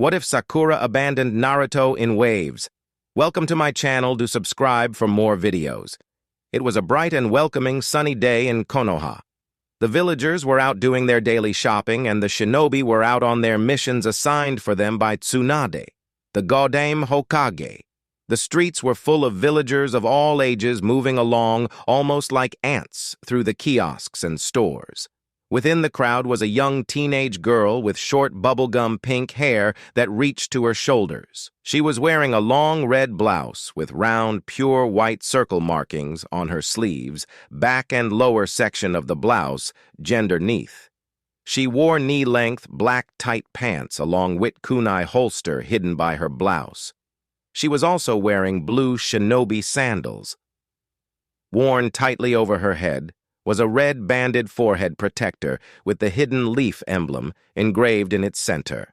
What if Sakura abandoned Naruto in waves? Welcome to my channel. Do subscribe for more videos. It was a bright and welcoming sunny day in Konoha. The villagers were out doing their daily shopping, and the shinobi were out on their missions assigned for them by Tsunade, the godaime hokage. The streets were full of villagers of all ages moving along almost like ants through the kiosks and stores. Within the crowd was a young teenage girl with short bubblegum pink hair that reached to her shoulders. She was wearing a long red blouse with round, pure white circle markings on her sleeves, back and lower section of the blouse, Jnderneath. She wore knee-length black tight pants along witt kunai holster hidden by her blouse. She was also wearing blue shinobi sandals. Worn tightly over her head was a red banded forehead protector with the hidden leaf emblem engraved in its center.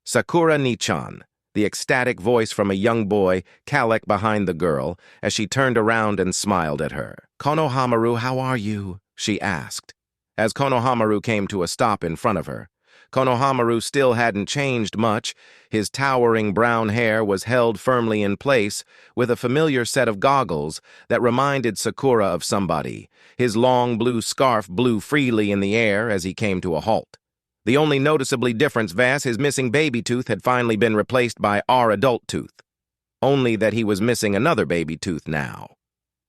Sakura ni-chan, the ecstatic voice from a young boy, Kalek behind the girl, as she turned around and smiled at her. "Konohamaru, how are you?" she asked, as Konohamaru came to a stop in front of her. Konohamaru still hadn't changed much. His towering brown hair was held firmly in place with a familiar set of goggles that reminded Sakura of somebody. His long blue scarf blew freely in the air as he came to a halt. The only noticeably difference was his missing baby tooth had finally been replaced by our adult tooth. Only that he was missing another baby tooth now.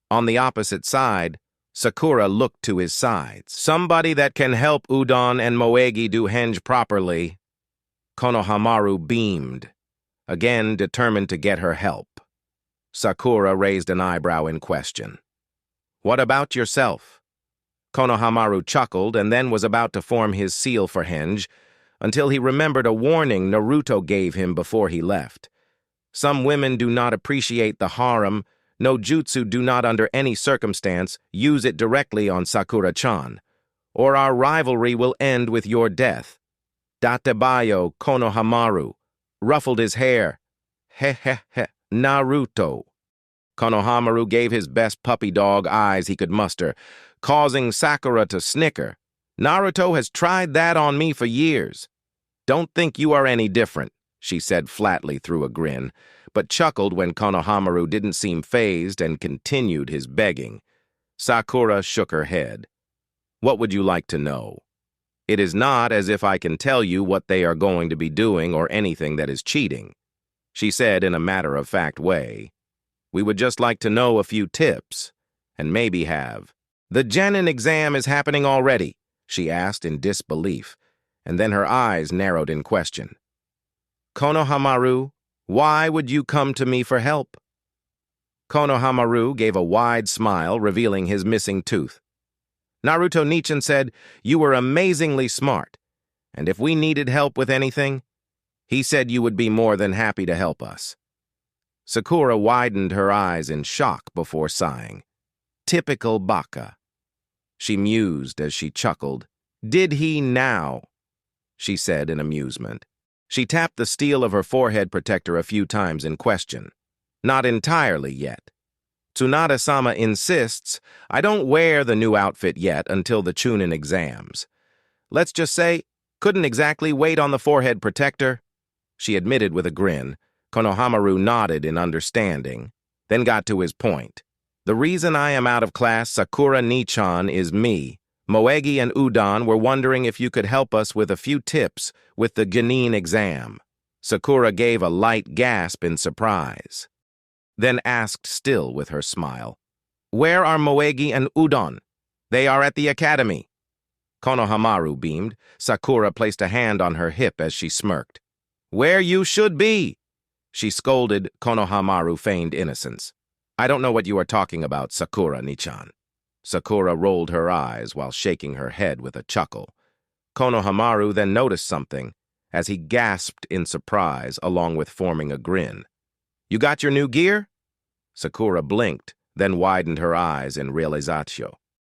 On the opposite side, Sakura looked to his sides. "Somebody that can help Udon and Moegi do henge properly." Konohamaru beamed, again determined to get her help. Sakura raised an eyebrow in question. "What about yourself?" Konohamaru chuckled and then was about to form his seal for henge until he remembered a warning Naruto gave him before he left. Some women do not appreciate the harem. No jutsu do not under any circumstance use it directly on Sakura-chan, or our rivalry will end with your death. Datebayo Konohamaru ruffled his hair. He, Naruto. Konohamaru gave his best puppy dog eyes he could muster, causing Sakura to snicker. "Naruto has tried that on me for years." "Don't think you are any different," she said flatly through a grin, but chuckled when Konohamaru didn't seem fazed and continued his begging. Sakura shook her head. "What would you like to know? It is not as if I can tell you what they are going to be doing or anything that is cheating," she said in a matter-of-fact way. "We would just like to know a few tips, and maybe have." "The Genin exam is happening already?" she asked in disbelief, and then her eyes narrowed in question. "Konohamaru, why would you come to me for help?" Konohamaru gave a wide smile, revealing his missing tooth. "Naruto Nichan said you were amazingly smart, and if we needed help with anything, he said you would be more than happy to help us." Sakura widened her eyes in shock before sighing. "Typical baka." She mused as she chuckled. "Did he now?" she said in amusement. She tapped the steel of her forehead protector a few times in question. "Not entirely yet. Tsunade-sama insists I don't wear the new outfit yet until the Chunin exams. Let's just say, couldn't exactly wait on the forehead protector," she admitted with a grin. Konohamaru nodded in understanding, then got to his point. "The reason I am out of class, Sakura ni-chan, is me. Moegi and Udon were wondering if you could help us with a few tips with the Genin exam." Sakura gave a light gasp in surprise, then asked still with her smile, "Where are Moegi and Udon?" "They are at the academy." Konohamaru beamed. Sakura placed a hand on her hip as she smirked. "Where you should be!" she scolded. Konohamaru feigned innocence. "I don't know what you are talking about, Sakura ni-chan." Sakura rolled her eyes while shaking her head with a chuckle. Konohamaru then noticed something as he gasped in surprise along with forming a grin. "You got your new gear?" Sakura blinked, then widened her eyes in realizatio.